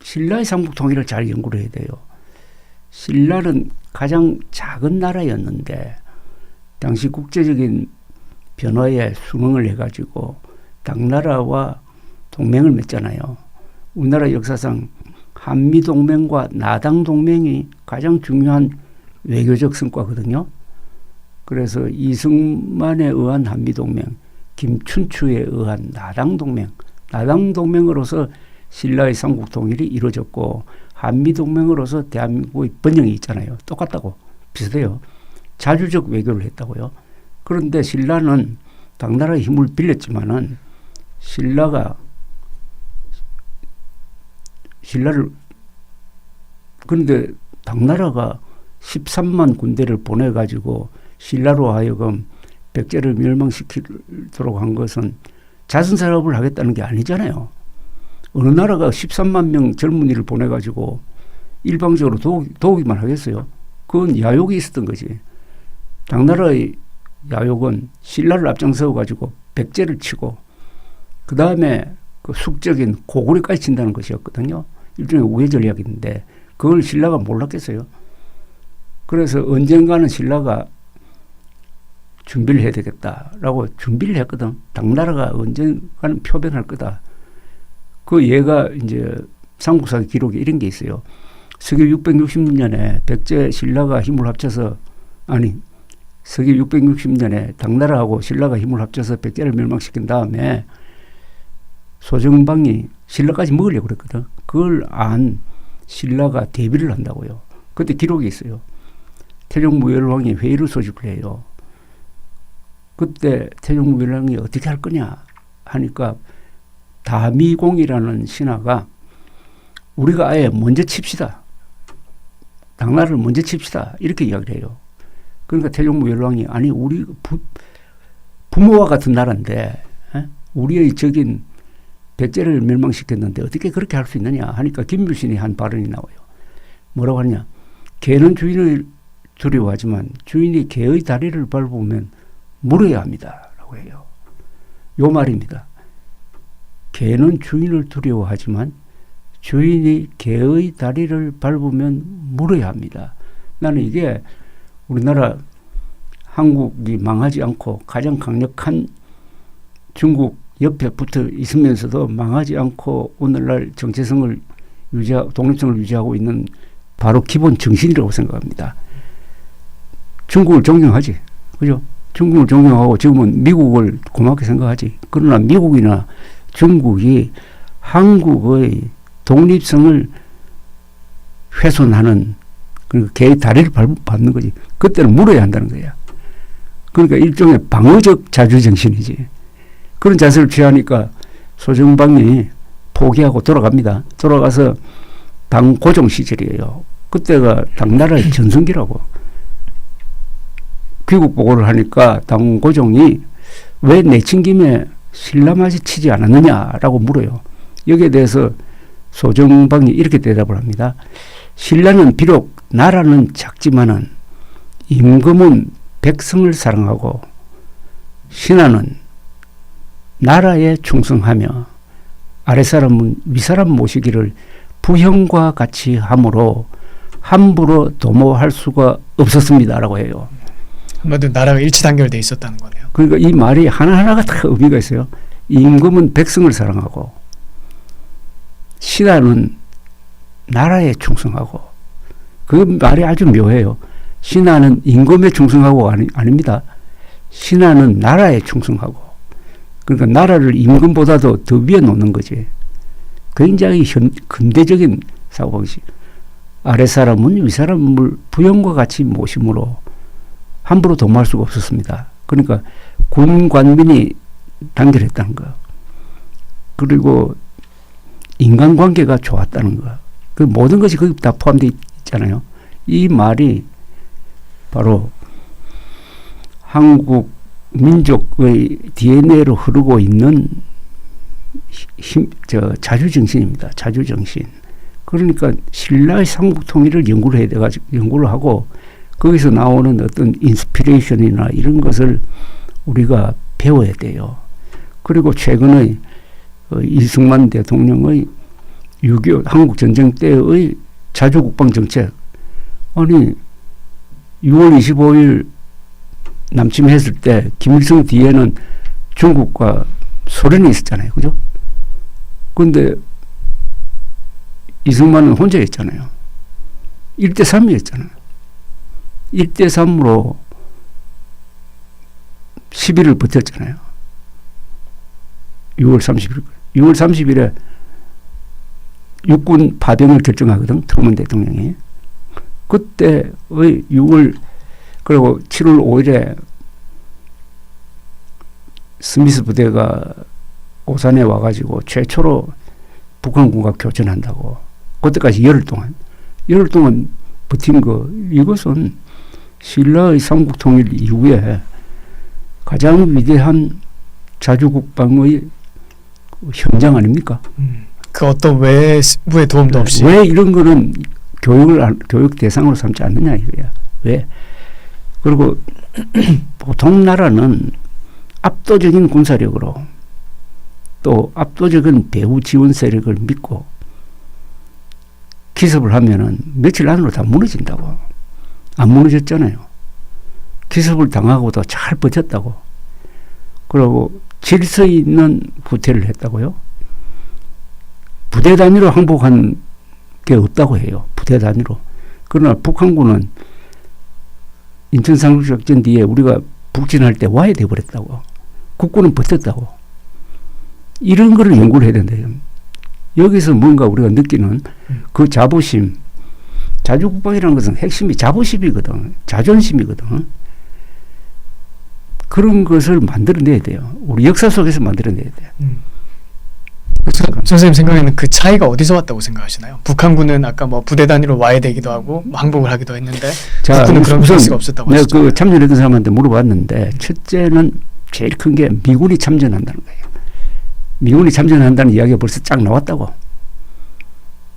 신라의 삼국 통일을 잘 연구를 해야 돼요. 신라는 가장 작은 나라였는데 당시 국제적인 변화에 순응을 해가지고 당나라와 동맹을 맺잖아요. 우리나라 역사상 한미동맹과 나당동맹이 가장 중요한 외교적 성과거든요. 그래서 이승만에 의한 한미동맹, 김춘추에 의한 나당동맹, 나당동맹으로서 신라의 삼국통일이 이루어졌고 한미동맹으로서 대한민국의 번영이 있잖아요. 똑같다고 비슷해요. 자주적 외교를 했다고요. 그런데 신라는 당나라의 힘을 빌렸지만은 그런데 당나라가 13만 군대를 보내가지고 신라로 하여금 백제를 멸망시키도록 한 것은 자선사업을 하겠다는 게 아니잖아요. 어느 나라가 13만 명 젊은이를 보내가지고 일방적으로 도우기만 하겠어요. 그건 야욕이 있었던 거지. 당나라의 야욕은 신라를 앞장서가지고 백제를 치고 그 다음에 그 숙적인 고구려까지 친다는 것이었거든요. 일종의 우회 전략인데 그걸 신라가 몰랐겠어요. 그래서 언젠가는 신라가 준비를 해야 되겠다라고 준비를 했거든. 당나라가 언젠가는 표변할 거다. 그 예가 이제 삼국사 기록에 이런 게 있어요. 서기 660년에 백제 신라가 힘을 합쳐서 서기 660년에 당나라하고 신라가 힘을 합쳐서 백제를 멸망시킨 다음에 소정방이 신라까지 먹으려고 그랬거든. 그걸 안 신라가 대비를 한다고요. 그때 기록이 있어요. 태종무열왕이 회의를 소집을 해요. 그때 태종무열왕이 어떻게 할 거냐 하니까 다미공이라는 신하가 우리가 아예 먼저 칩시다. 당나라를 먼저 칩시다. 이렇게 이야기를 해요. 그러니까 태종무열왕이 아니 우리 부모와 같은 나라인데 우리의 적인 백제를 멸망시켰는데 어떻게 그렇게 할 수 있느냐 하니까 김유신이 한 발언이 나와요. 뭐라고 하느냐. 개는 주인을 두려워하지만 주인이 개의 다리를 밟으면 물어야 합니다. 라고 해요. 요 말입니다. 개는 주인을 두려워하지만 주인이 개의 다리를 밟으면 물어야 합니다. 나는 이게 우리나라 한국이 망하지 않고 가장 강력한 중국 옆에 붙어 있으면서도 망하지 않고 오늘날 정체성을 독립성을 유지하고 있는 바로 기본 정신이라고 생각합니다. 중국을 존경하지. 그죠? 중국을 존경하고 지금은 미국을 고맙게 생각하지. 그러나 미국이나 중국이 한국의 독립성을 훼손하는 그러니까 개의 다리를 밟는 거지. 그때는 물어야 한다는 거야. 그러니까 일종의 방어적 자주정신이지. 그런 자세를 취하니까 소정방이 포기하고 돌아갑니다. 돌아가서 당고종 시절이에요. 그때가 당나라의 전성기라고. 귀국 보고를 하니까 당고종이 왜 내친 김에 신라맞이 치지 않았느냐라고 물어요. 여기에 대해서 소정방이 이렇게 대답을 합니다. 신라는 비록 나라는 작지만은 임금은 백성을 사랑하고 신하는 나라에 충성하며 아랫사람은 윗사람 모시기를 부형과 같이 함으로 함부로 도모할 수가 없었습니다라고 해요. 한마디로 나라가 일치단결돼 있었다는 거네요. 그러니까 이 말이 하나하나가 다 의미가 있어요. 임금은 백성을 사랑하고 신하는 나라에 충성하고 그 말이 아주 묘해요. 신하는 임금에 충성하고 아닙니다. 신하는 나라에 충성하고 그러니까 나라를 임금보다도 더 위에 놓는 거지. 굉장히 근대적인 사고방식. 아랫사람은 윗사람을 부형과 같이 모심으로 함부로 도모할 수가 없었습니다. 그러니까 군 관민이 단결했다는 거. 그리고 인간관계가 좋았다는 거. 그 모든 것이 거기 다 포함되어 있잖아요. 이 말이 바로 한국 민족의 DNA로 흐르고 있는 자주정신입니다. 자주정신. 그러니까 신라의 삼국통일을 연구를 하고 거기서 나오는 어떤 인스피레이션이나 이런 것을 우리가 배워야 돼요. 그리고 최근의 이승만 대통령의 6.25 한국 전쟁 때의 자주국방 정책. 아니 6월 25일 남침했을 때 김일성 뒤에는 중국과 소련이 있었잖아요. 그죠? 그런데 이승만은 혼자 했잖아요. 1대3이었잖아요. 1대3으로 10일을 버텼잖아요. 6월 30일. 6월 30일에 육군 파병을 결정하거든. 트루먼 대통령이. 그때의 6월 그리고 7월 5일에 스미스 부대가 오산에 와가지고 최초로 북한군과 교전한다고. 그때까지 열흘 동안 버틴 거. 이것은 신라의 삼국통일 이후에 가장 위대한 자주국방의 현장 아닙니까? 그 어떤 외부의 도움도 없이. 왜 이런 거는 교육 대상으로 삼지 않느냐 이거야. 왜? 그리고 보통 나라는 압도적인 군사력으로 또 압도적인 배후 지원 세력을 믿고 기습을 하면은 며칠 안으로 다 무너진다고. 안 무너졌잖아요. 기습을 당하고도 잘 버텼다고. 그리고 질서 있는 후퇴를 했다고요. 부대 단위로 항복한 게 없다고 해요. 부대 단위로. 그러나 북한군은 인천 상륙작전 뒤에 우리가 북진할 때 와야 돼버렸다고. 국군은 버텼다고. 이런 거를 연구를 해야 된대요. 여기서 뭔가 우리가 느끼는 그 자부심. 자주국방이라는 것은 핵심이 자부심이거든. 자존심이거든. 그런 것을 만들어내야 돼요. 우리 역사 속에서 만들어내야 돼요. 선생님 생각에는 그 차이가 어디서 왔다고 생각하시나요? 북한군은 아까 뭐 부대 단위로 와야 되기도 하고 항복을 하기도 했는데 북군은 그런 케이스가 없었다고 하셨잖아요. 내가 그 참전했던 사람한테 물어봤는데 첫째는 제일 큰 게 미군이 참전한다는 거예요. 미군이 참전한다는 이야기가 벌써 쫙 나왔다고.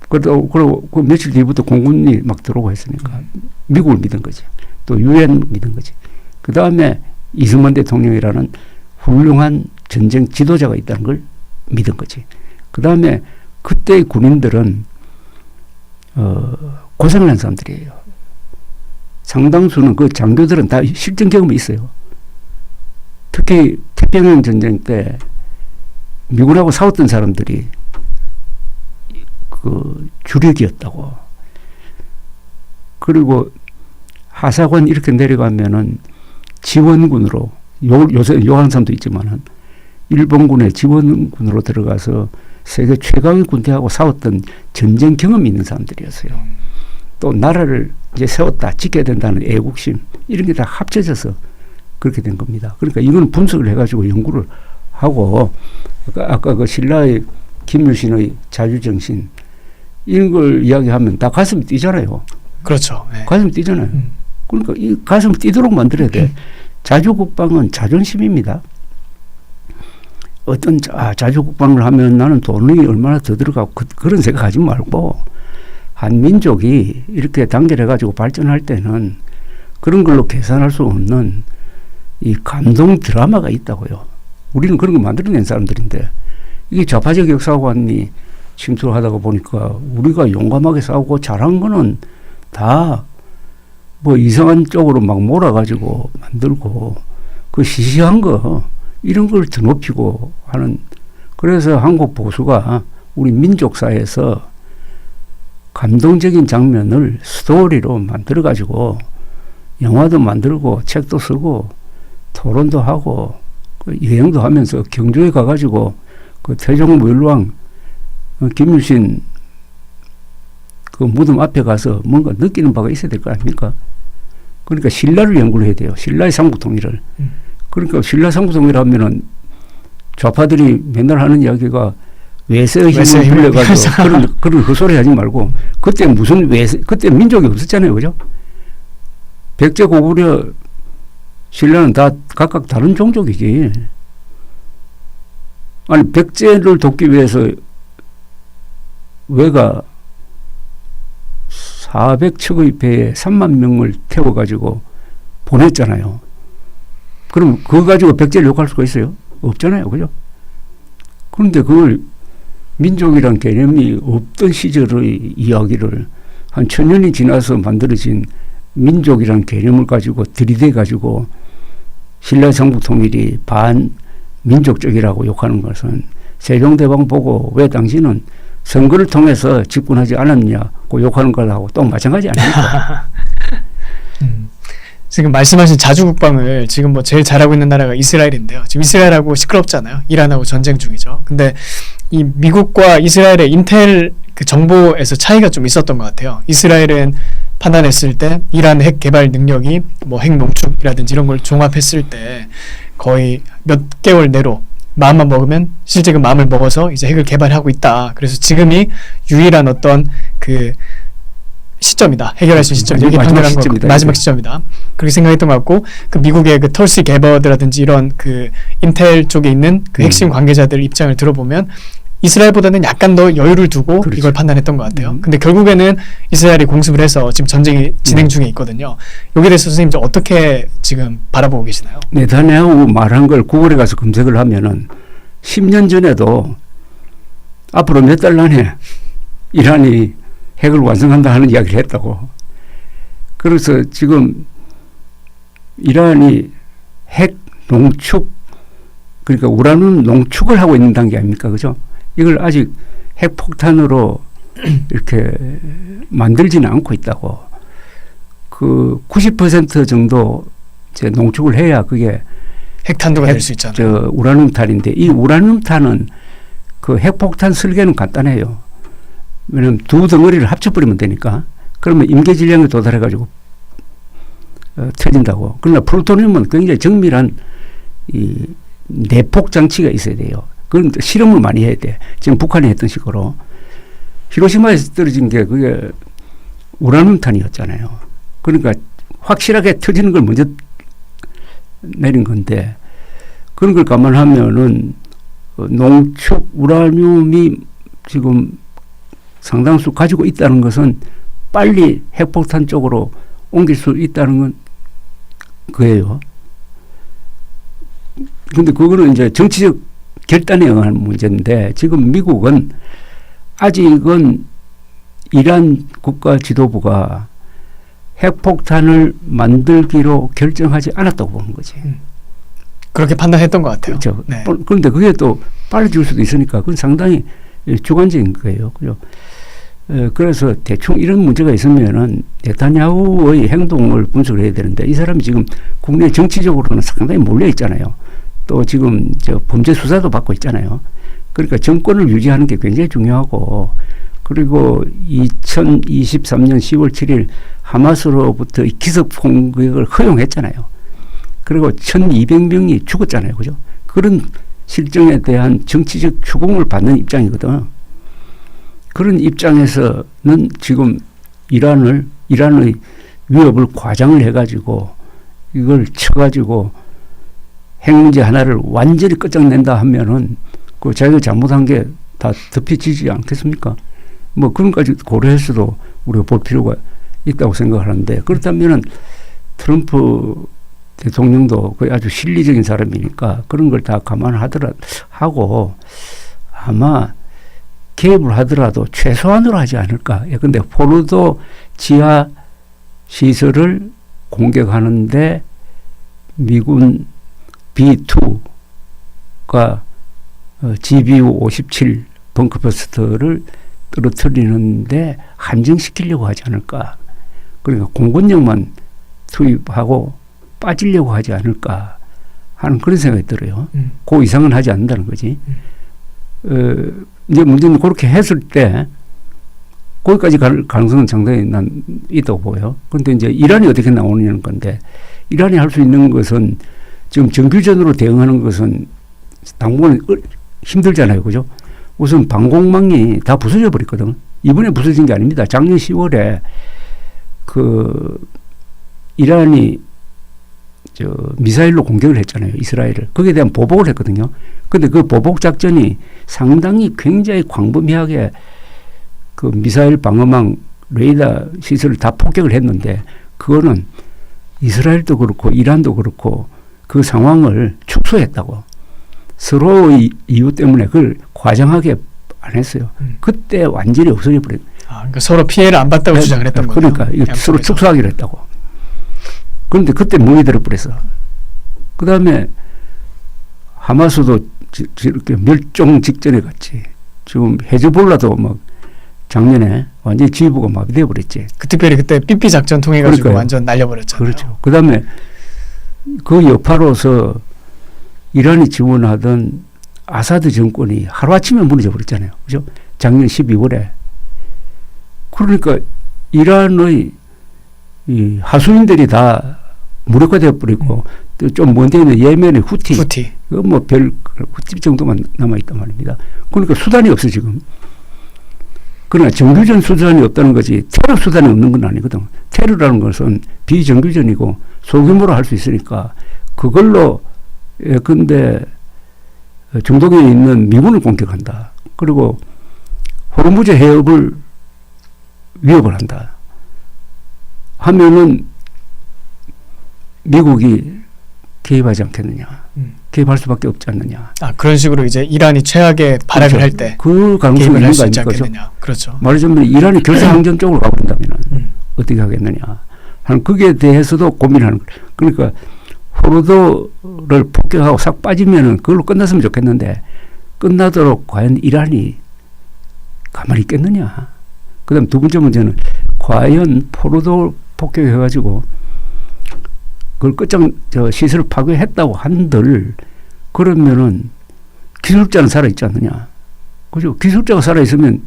그리고 그 며칠 뒤부터 공군이 막 들어오고 했으니까 미국을 믿은 거지. 또 유엔 믿은 거지. 그 다음에 이승만 대통령이라는 훌륭한 전쟁 지도자가 있다는 걸 믿은 거지. 그 다음에 그때의 군인들은 고생을 한 사람들이에요. 상당수는 그 장교들은 다 실전 경험이 있어요. 특히 태평양 전쟁 때 미군하고 싸웠던 사람들이 그 주력이었다고. 그리고 하사관 이렇게 내려가면은 지원군으로 요새 요하는 사람도 있지만은 일본군의 지원군으로 들어가서 세계 최강의 군대하고 싸웠던 전쟁 경험이 있는 사람들이었어요. 또 나라를 이제 세웠다, 지켜야 된다는 애국심 이런 게 다 합쳐져서 그렇게 된 겁니다. 그러니까 이건 분석을 해가지고 연구를 하고 아까 그 신라의 김유신의 자주정신 이런 걸 이야기하면 다 가슴이 뛰잖아요. 그렇죠. 네. 가슴이 뛰잖아요. 그러니까 이 가슴 뛰도록 만들어야 돼. 자주국방은 자존심입니다. 어떤 자주국방을 하면 나는 돈이 얼마나 더 들어가고 그런 생각하지 말고 한민족이 이렇게 단결해가지고 발전할 때는 그런 걸로 계산할 수 없는 이 감동 드라마가 있다고요. 우리는 그런 거 만들어낸 사람들인데 이게 좌파적 역사관이 침투를 하다가 보니까 우리가 용감하게 싸우고 잘한 거는 다 뭐 이상한 쪽으로 막 몰아가지고 만들고 그 시시한 거 이런 걸 드높이고 하는. 그래서 한국 보수가 우리 민족사에서 감동적인 장면을 스토리로 만들어가지고 영화도 만들고 책도 쓰고 토론도 하고 여행도 하면서 경주에 가가지고 그 태종무일왕 김유신 그 무덤 앞에 가서 뭔가 느끼는 바가 있어야 될 거 아닙니까? 그러니까 신라를 연구를 해야 돼요. 신라의 삼국통일을. 그러니까 신라 삼국통일 하면은 좌파들이 맨날 하는 이야기가 외세의 힘을 빌려가지고 그런 헛소리 하지 말고 그때 무슨 그때 민족이 없었잖아요. 그죠? 백제 고구려 신라는 다 각각 다른 종족이지. 아니 백제를 돕기 위해서 왜가 400척의 배에 3만 명을 태워가지고 보냈잖아요. 그럼 그거 가지고 백제를 욕할 수가 있어요? 없잖아요. 그죠? 그런데 그걸 민족이란 개념이 없던 시절의 이야기를 한 1000년이 지나서 만들어진 민족이란 개념을 가지고 들이대 가지고 신라 전국 통일이 반민족적이라고 욕하는 것은 세종대왕 보고 왜 당신은 선거를 통해서 집권하지 않았냐고 욕하는 거하고 또 마찬가지 아닙니까? 지금 말씀하신 자주국방을 지금 뭐 제일 잘하고 있는 나라가 이스라엘인데요. 지금 이스라엘하고 시끄럽잖아요. 이란하고 전쟁 중이죠. 근데 이 미국과 이스라엘의 인텔 그 정보에서 차이가 좀 있었던 것 같아요. 이스라엘은 판단했을 때 이란 핵 개발 능력이 뭐 핵 농축이라든지 이런 걸 종합했을 때 거의 몇 개월 내로 마음만 먹으면 실제 그 마음을 먹어서 이제 핵을 개발하고 있다. 그래서 지금이 유일한 어떤 그 시점이다. 해결할 수 있는 시점이다. 이렇게 판단한 거 마지막 시점이다. 그렇게 생각했던 것 같고 그 미국의 그 털시 게버드라든지 이런 그 인텔 쪽에 있는 그 핵심 관계자들 입장을 들어보면 이스라엘보다는 약간 더 여유를 두고 그렇죠. 이걸 판단했던 것 같아요. 근데 결국에는 이스라엘이 공습을 해서 지금 전쟁이 진행 중에 있거든요. 여기에 대해서 선생님 어떻게 지금 바라보고 계시나요? 네타냐후 말한 걸 구글에 가서 검색을 하면은 10년 전에도 앞으로 몇 달 안에 이란이 핵을 완성한다 하는 이야기를 했다고. 그래서 지금 이란이 핵 농축, 그러니까 우라늄 농축을 하고 있는 단계 아닙니까? 그죠? 이걸 아직 핵폭탄으로 이렇게 만들지는 않고 있다고. 그 90% 정도 이제 농축을 해야 그게 핵탄두가 될 수 있잖아요. 우라늄탄인데 이 우라늄탄은 그 핵폭탄 설계는 간단해요. 왜냐하면 두 덩어리를 합쳐버리면 되니까. 그러면 임계 질량에 도달해가지고 터진다고. 그러나 플루토늄은 굉장히 정밀한 이 내폭 장치가 있어야 돼요. 그건 실험을 많이 해야 돼. 지금 북한이 했던 식으로. 히로시마에서 떨어진 게 그게 우라늄탄이었잖아요. 그러니까 확실하게 터지는 걸 먼저 내린 건데 그런 걸 감안하면은 농축 우라늄이 지금 상당수 가지고 있다는 것은 빨리 핵폭탄 쪽으로 옮길 수 있다는 건 그예요. 근데 그거는 이제 정치적 결단에 의한 문제인데 지금 미국은 아직은 이란 국가 지도부가 핵폭탄을 만들기로 결정하지 않았다고 보는 거지. 그렇게 판단했던 것 같아요. 그렇죠. 네. 그런데 그게 또 빨라질 수도 있으니까 그건 상당히 주관적인 거예요. 그죠? 그래서 대충 이런 문제가 있으면은 네타냐후의 행동을 분석을 해야 되는데 이 사람이 지금 국내 정치적으로는 상당히 몰려 있잖아요. 또 지금 범죄 수사도 받고 있잖아요. 그러니까 정권을 유지하는 게 굉장히 중요하고 그리고 2023년 10월 7일 하마스로부터 기습 공격을 허용했잖아요. 그리고 1200명이 죽었잖아요. 그죠? 그런 실정에 대한 정치적 추궁을 받는 입장이거든. 그런 입장에서는 지금 이란의 위협을 과장을 해가지고 이걸 쳐가지고 핵 문제 하나를 완전히 끝장낸다 하면은 그 자기가 잘못한 게 다 덮여지지 않겠습니까? 뭐 그런 까지 고려해서도 우리가 볼 필요가 있다고 생각하는데 그렇다면은 트럼프 대통령도 거의 아주 실리적인 사람이니까 그런 걸 다 감안하고 아마 개입을 하더라도 최소한으로 하지 않을까. 근데 포르도 지하 시설을 공격하는데 미군 B2가 GBU-57 벙커버스터를 떨어뜨리는데 한정시키려고 하지 않을까. 그러니까 공군력만 투입하고 빠지려고 하지 않을까 하는 그런 생각이 들어요. 그 이상은 하지 않는다는 거지. 이제 문제는 그렇게 했을 때 거기까지 갈 가능성은 상당히 난 있다고 보여요. 그런데 이제 이란이 어떻게 나오느냐는 건데 이란이 할 수 있는 것은 지금 정규전으로 대응하는 것은 당분간 힘들잖아요. 그죠? 우선 방공망이 다 부서져 버렸거든. 이번에 부서진 게 아닙니다. 작년 10월에 그 이란이 미사일로 공격을 했잖아요. 이스라엘을. 거기에 대한 보복을 했거든요. 근데 그 보복 작전이 상당히 굉장히 광범위하게 그 미사일 방어망 레이더 시설을 다 폭격을 했는데 그거는 이스라엘도 그렇고 이란도 그렇고 그 상황을 축소했다고. 서로의 이유 때문에 그걸 과장하게 안 했어요. 그때 완전히 없어져 버렸. 그러니까 서로 피해를 안 봤다고 주장을 했던 거예요. 그러니까 이거 서로 축소하기로 했다고. 그런데 그때 멍이 들어버렸어. 그 다음에 하마스도 이렇게 멸종 직전에 갔지. 지금 헤즈볼라도 막 작년에 완전히 지휘부가 마비되어 버렸지. 특별히 그때 삐삐 작전 통해 가지고 그러니까요. 완전 날려버렸잖아요. 그렇죠. 그 다음에 그 여파로서 이란이 지원하던 아사드 정권이 하루아침에 무너져 버렸잖아요. 그죠? 작년 12월에. 그러니까 이란의 이 하수인들이 다 무력화되어 버리고 또 좀 먼 데는 예멘의 후티. 그 뭐 별 후티 정도만 남아있단 말입니다. 그러니까 수단이 없어 지금. 그러나 정규전 수단이 없다는 거지 테러 수단이 없는 건 아니거든. 테러라는 것은 비정규전이고 소규모로 할 수 있으니까 그걸로 예컨대 중동에 있는 미군을 공격한다. 그리고 호르무즈 해협을 위협을 한다. 하면은 미국이 개입하지 않겠느냐. 개입할 수밖에 없지 않느냐. 그런 식으로 이제 이란이 최악의 발악을 그렇죠. 할 때 그 가능성이 개입을 있는 할 거 수 있지 아닙니까? 않겠느냐. 그렇죠. 말하자면 이란이 결사항전 쪽으로 가버린다면 어떻게 하겠느냐 하는 거기에 대해서도 고민하는 거예요. 그러니까 호르도를 폭격하고 싹 빠지면은 그걸로 끝났으면 좋겠는데 끝나도록 과연 이란이 가만히 있겠느냐. 그 다음 두 번째 문제는 과연 포로도 폭격해가지고 그걸 끝장 시설을 파괴했다고 한들 그러면은 기술자는 살아있지 않느냐. 그죠? 기술자가 살아있으면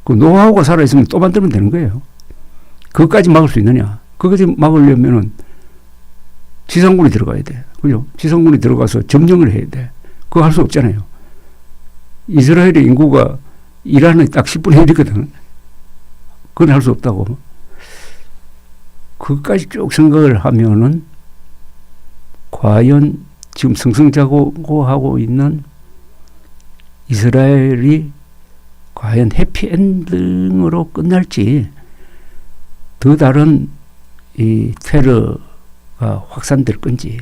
그 노하우가 살아있으면 또 만들면 되는 거예요. 그것까지 막을 수 있느냐. 그것까지 막으려면은 지상군이 들어가야 돼. 그죠? 지상군이 들어가서 점령을 해야 돼. 그거 할 수 없잖아요. 이스라엘의 인구가 이란의 딱 10분의 1이거든. 그건 할 수 없다고. 그것까지 쭉 생각을 하면은 과연 지금 승승장구하고 있는 이스라엘이 과연 해피엔딩으로 끝날지 더 다른 이 테러가 확산될 건지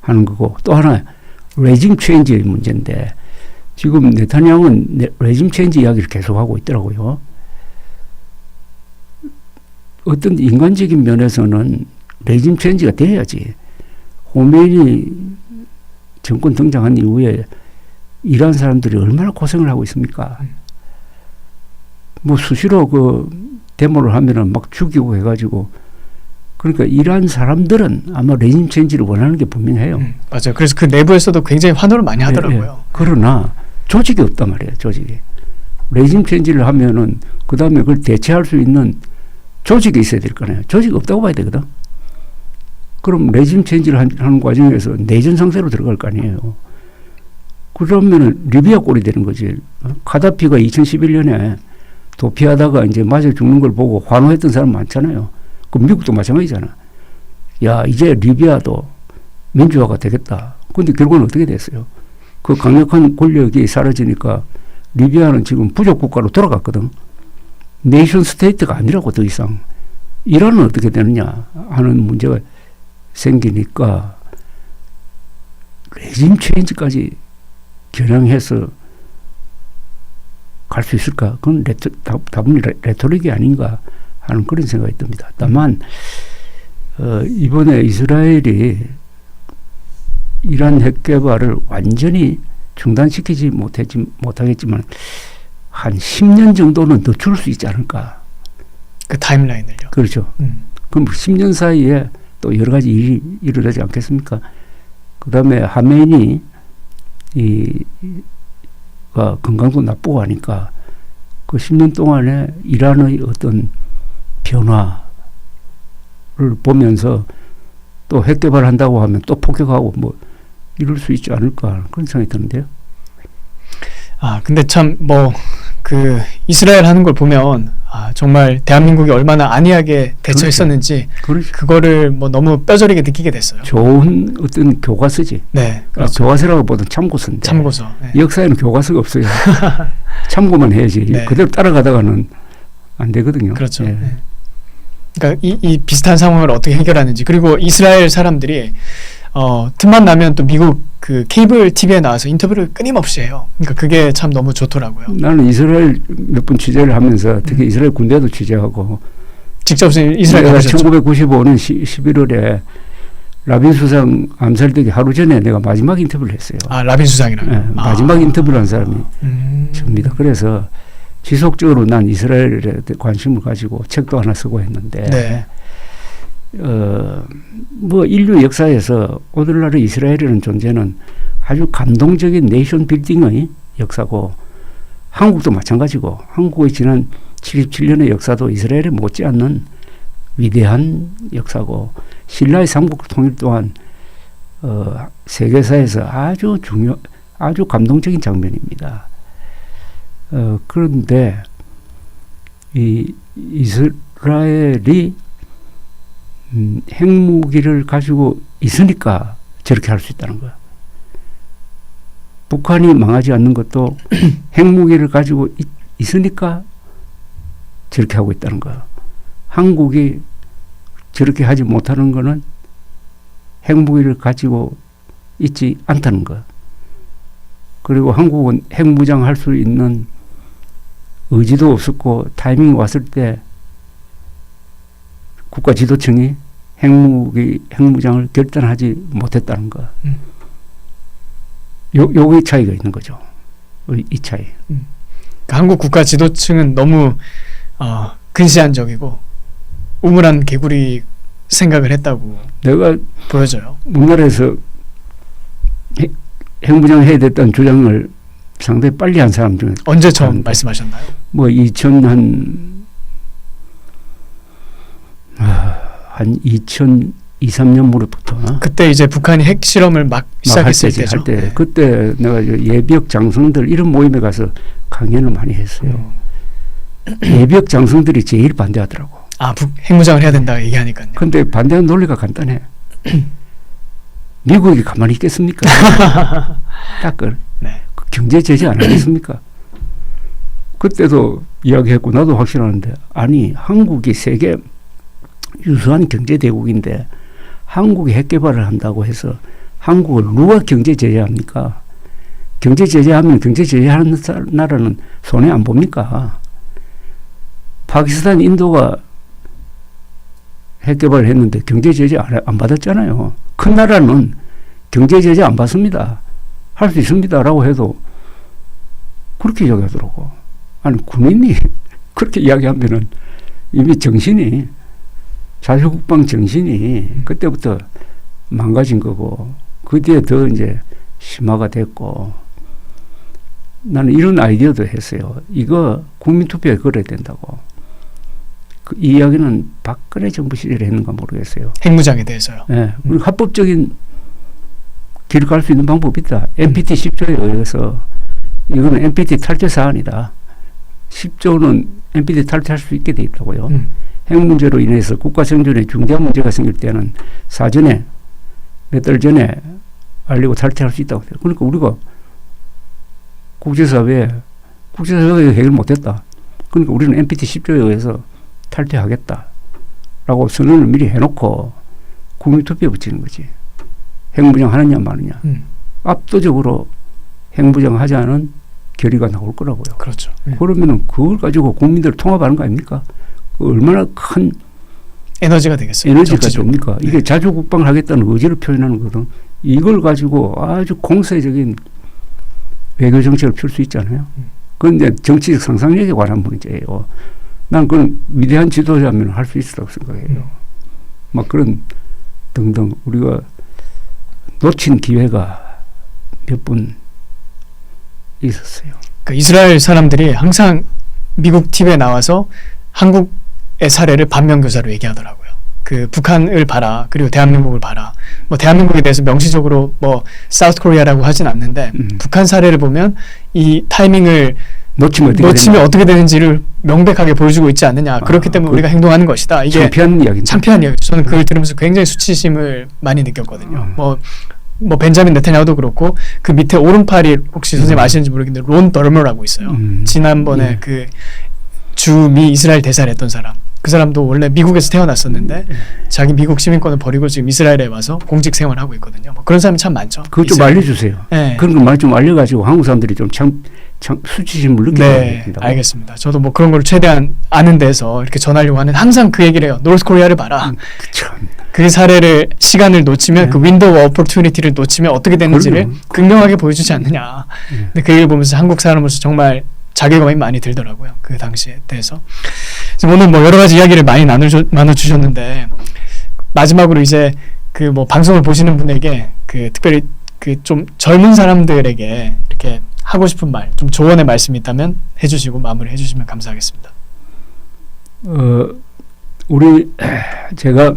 하는 거고 또 하나 레짐 체인지의 문제인데 지금 네타냐후는 레짐 체인지 이야기를 계속하고 있더라고요. 어떤 인간적인 면에서는 레짐 체인지가 돼야지. 호메인이 정권 등장한 이후에 이란 사람들이 얼마나 고생을 하고 있습니까? 뭐 수시로 그 데모를 하면은 막 죽이고 해가지고 그러니까 이란 사람들은 아마 레짐 체인지를 원하는 게 분명해요. 맞아요. 그래서 그 내부에서도 굉장히 환호를 많이 하더라고요. 네. 그러나 조직이 없단 말이에요. 조직이. 레짐 체인지를 하면은 그 다음에 그걸 대체할 수 있는 조직이 있어야 될 거네요. 조직이 없다고 봐야 되거든. 그럼 레짐 체인지를 하는 과정에서 내전 상태로 들어갈 거 아니에요. 그러면은 리비아 꼴이 되는 거지. 카다피가 2011년에 도피하다가 이제 맞아 죽는 걸 보고 환호했던 사람 많잖아요. 그 미국도 마찬가지잖아. 야, 이제 리비아도 민주화가 되겠다. 근데 결국은 어떻게 됐어요? 그 강력한 권력이 사라지니까 리비아는 지금 부족 국가로 돌아갔거든. 네이션 스테이트가 아니라고 더 이상. 이란은 어떻게 되느냐 하는 문제가 생기니까 레짐 체인지까지 겨냥해서 갈 수 있을까? 그건 다분히 레토릭이 아닌가 하는 그런 생각이 듭니다. 다만 이번에 이스라엘이 이란 핵 개발을 완전히 중단시키지 못하겠지만 한 10년 정도는 늦출 수 있지 않을까. 그 타임라인을요. 그렇죠. 그럼 10년 사이에 또 여러 가지 일이 일어나지 않겠습니까? 그 다음에 하메니 가 건강도 나쁘고 하니까 그 10년 동안에 이란의 어떤 변화를 보면서 또 핵 개발한다고 하면 또 폭격하고 뭐 이럴 수 있지 않을까 그런 생각이 드는데요. 근데 참 그 이스라엘 하는 걸 보면 정말 대한민국이 얼마나 안이하게 대처했었는지 그렇죠. 그거를 너무 뼈저리게 느끼게 됐어요. 좋은 어떤 교과서지. 네, 그렇죠. 교과서라고 보던 참고서인데. 참고서. 네. 역사에는 교과서가 없어요. 참고만 해야지. 네. 그대로 따라가다가는 안 되거든요. 그렇죠. 예. 네. 그러니까 이 비슷한 상황을 어떻게 해결하는지 그리고 이스라엘 사람들이 틈만 나면 또 미국 그 케이블 TV에 나와서 인터뷰를 끊임없이 해요. 그러니까 그게 참 너무 좋더라고요. 나는 이스라엘 몇 번 취재를 하면서 특히 이스라엘 군대도 취재하고 직접 이스라엘 내가 가보셨죠? 1995년 11월에 라빈 수상 암살되기 하루 전에 내가 마지막 인터뷰를 했어요. 아, 라빈 수상이랑. 네, 마지막 인터뷰를 한 사람이 저입니다. 그래서 지속적으로 난 이스라엘에 대해 관심을 가지고 책도 하나 쓰고 했는데 네. 뭐 인류 역사에서 오늘날의 이스라엘이라는 존재는 아주 감동적인 네이션 빌딩의 역사고 한국도 마찬가지고 한국의 지난 77년의 역사도 이스라엘에 못지않는 위대한 역사고 신라의 삼국 통일 또한 세계사에서 아주 감동적인 장면입니다. 그런데 이 이스라엘이 핵무기를 가지고 있으니까 저렇게 할 수 있다는 거야. 북한이 망하지 않는 것도 핵무기를 가지고 있으니까 저렇게 하고 있다는 거야. 한국이 저렇게 하지 못하는 거는 핵무기를 가지고 있지 않다는 거야. 그리고 한국은 핵무장할 수 있는 의지도 없었고 타이밍이 왔을 때 국가 지도층이 핵무장을 결단하지 못했다는 거. 요의 차이가 있는 거죠. 이 차이. 그러니까 한국 국가 지도층은 너무 근시안적이고 우물한 개구리 생각을 했다고 내가 보여져요. 우리나라에서 핵무장 해야 됐다는 주장을 상당히 빨리 한 사람 중에 언제 처음 말씀하셨나요? 뭐 2002, 3년 무렵부터 그때 이제 북한이 핵 실험을 막 시작했을 때죠. 할 때, 그때 내가 예비역 장성들 이런 모임에 가서 강연을 많이 했어요. 예비역 장성들이 제일 반대하더라고. 아, 핵무장을 해야 된다 얘기하니까요. 근데 반대하는 논리가 간단해. 미국이 가만히 있겠습니까? 딱 그 네. 경제 제재 안 하겠습니까? 그때도 이야기했고 나도 확실하는데 아니 한국이 세계 유수한 경제 대국인데 한국이 핵 개발을 한다고 해서 한국을 누가 경제 제재합니까? 경제 제재하면 경제 제재하는 나라는 손해 안 봅니까? 파키스탄, 인도가 핵 개발을 했는데 경제 제재 안 받았잖아요. 큰 나라는 경제 제재 안 받습니다. 할 수 있습니다. 라고 해도 그렇게 이야기하더라고. 아니 군인이 그렇게 이야기하면은 이미 정신이 자주국방 정신이 그때부터 망가진 거고 그 뒤에 더 이제 심화가 됐고 나는 이런 아이디어도 했어요. 이거 국민투표에 걸어야 된다고. 이 이야기는 박근혜 정부 시절에 했는가 모르겠어요. 핵무장에 대해서요. 네. 합법적인 길을 갈 수 있는 방법이 있다. NPT 10조에 의해서 이거는 NPT 탈퇴 사안이다. 10조는 NPT 탈퇴할 수 있게 돼 있다고요. 핵 문제로 인해서 국가 생존에 중대한 문제가 생길 때는 사전에 몇 달 전에 알리고 탈퇴할 수 있다고 해요. 그러니까 우리가 국제사회가 해결 못했다. 그러니까 우리는 NPT 10조에 의해서 탈퇴하겠다라고 선언을 미리 해놓고 국민투표에 붙이는 거지. 핵무장 하느냐 마느냐. 압도적으로 핵무장 하지 않은 결의가 나올 거라고요. 그렇죠. 그러면은 그걸 가지고 국민들 통합하는 거 아닙니까? 얼마나 큰 에너지가 되겠어요. 에너지가 됩니까? 네. 이게 자주국방을 하겠다는 의지를 표현하는 거거든. 이걸 가지고 아주 공세적인 외교 정책을 펼 수 있잖아요. 그런데 정치적 상상력에 관한 문제예요. 난 그런 위대한 지도자면 할 수 있다고 생각해요. 막 그런 등등 우리가 놓친 기회가 몇 번 있었어요. 그러니까 이스라엘 사람들이 항상 미국 TV에 나와서 한국의 사례를 반면교사로 얘기하더라고요. 그 북한을 봐라. 그리고 대한민국을 봐라. 뭐 대한민국에 대해서 명시적으로 뭐 사우스 코리아라고 하진 않는데 북한 사례를 보면 이 타이밍을 놓치면 어떻게 되는지를 명백하게 보여주고 있지 않느냐. 그렇기 때문에 우리가 행동하는 것이다. 이게 창피한 이야기죠. 창피한 이야기죠. 저는 그걸 들으면서 굉장히 수치심을 많이 느꼈거든요. 뭐 벤자민 네타냐후도 그렇고 그 밑에 오른팔이 혹시 선생님 아시는지 모르겠는데 론 더머라고 있어요. 지난번에 그 주미 이스라엘 대사를 했던 사람. 그 사람도 원래 미국에서 태어났었는데 자기 미국 시민권을 버리고 지금 이스라엘에 와서 공직 생활하고 있거든요. 뭐 그런 사람이 참 많죠. 그거 좀 알려주세요. 네. 그런 거 많이 좀 알려가지고 한국 사람들이 좀 수치심을 느끼게 네, 됩니다. 알겠습니다. 저도 뭐 그런 걸 최대한 아는 데서 이렇게 전하려고 하는 항상 그 얘기를 해요. 노스 코리아를 봐라. 참. 그 사례를 시간을 놓치면 네. 그 윈도우 오퍼튜니티를 놓치면 어떻게 되는지를 그럼요. 극명하게 보여주지 않느냐. 근데 그 얘기를 보면서 한국 사람으로서 정말 자괴감이 많이 들더라고요. 그 당시에 대해서. 지금 오늘 뭐 여러 가지 이야기를 많이 나눠주셨는데 마지막으로 이제 그 뭐 방송을 보시는 분에게 그 특별히 그 좀 젊은 사람들에게 이렇게 하고 싶은 말, 좀 조언의 말씀이 있다면 해주시고 마무리 해주시면 감사하겠습니다. 제가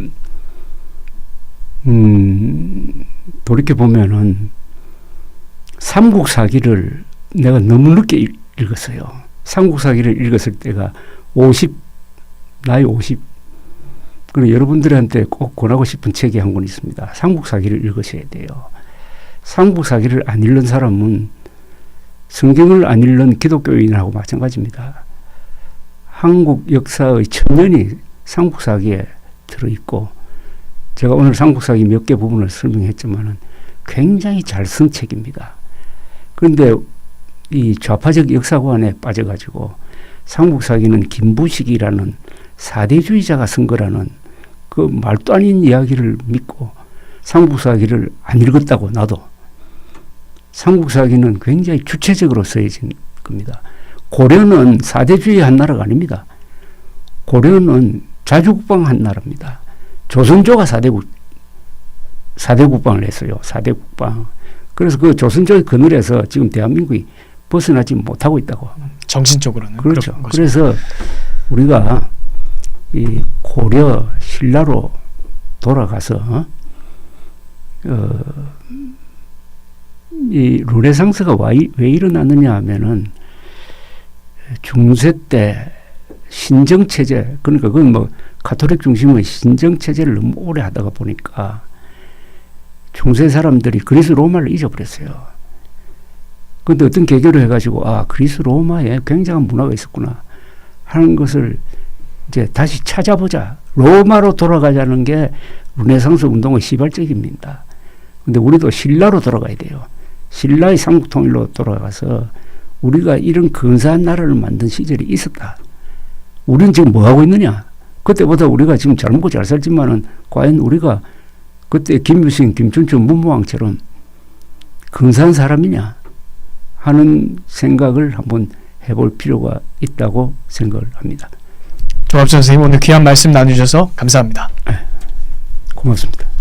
돌이켜 보면은 삼국 사기를 내가 너무 늦게 읽었어요. 삼국 사기를 읽었을 때가 나이 50. 그리고 여러분들한테 꼭 권하고 싶은 책이 한 권 있습니다. 삼국 사기를 읽으셔야 돼요. 삼국 사기를 안 읽는 사람은 성경을 안 읽는 기독교인하고 마찬가지입니다. 한국 역사의 천년이 삼국 사기에 들어있고, 제가 오늘 삼국 사기 몇 개 부분을 설명했지만은 굉장히 잘 쓴 책입니다. 그런데 이 좌파적 역사관에 빠져가지고 삼국 사기는 김부식이라는 사대주의자가 쓴 거라는 그 말도 아닌 이야기를 믿고 삼국 사기를 안 읽었다고. 나도 삼국 사기는 굉장히 주체적으로 쓰여진 겁니다. 고려는 사대주의 한 나라가 아닙니다. 고려는 자주국방 한 나라입니다. 조선조가 4대 국방을 했어요. 4대 국방. 그래서 그 조선조의 그늘에서 지금 대한민국이 벗어나지 못하고 있다고. 정신적으로는. 그렇죠. 그래서 우리가 이 고려 신라로 돌아가서 이 르네상스가 왜 일어났느냐 하면은 중세 때 신정체제, 그러니까 그건 뭐 가톨릭 중심의 신정체제를 너무 오래 하다가 보니까 중세 사람들이 그리스 로마를 잊어버렸어요. 그런데 어떤 계기로 해가지고 그리스 로마에 굉장한 문화가 있었구나 하는 것을 이제 다시 찾아보자. 로마로 돌아가자는 게 르네상스 운동의 시발점입니다. 근데 우리도 신라로 돌아가야 돼요. 신라의 삼국통일로 돌아가서 우리가 이런 근사한 나라를 만든 시절이 있었다. 우리는 지금 뭐 하고 있느냐? 그때보다 우리가 지금 잘 먹고 잘 살지만은 과연 우리가 그때 김유신, 김춘추, 문무왕처럼 근사한 사람이냐 하는 생각을 한번 해볼 필요가 있다고 생각을 합니다. 조합 선생님 오늘 귀한 말씀 나누셔서 감사합니다. 고맙습니다.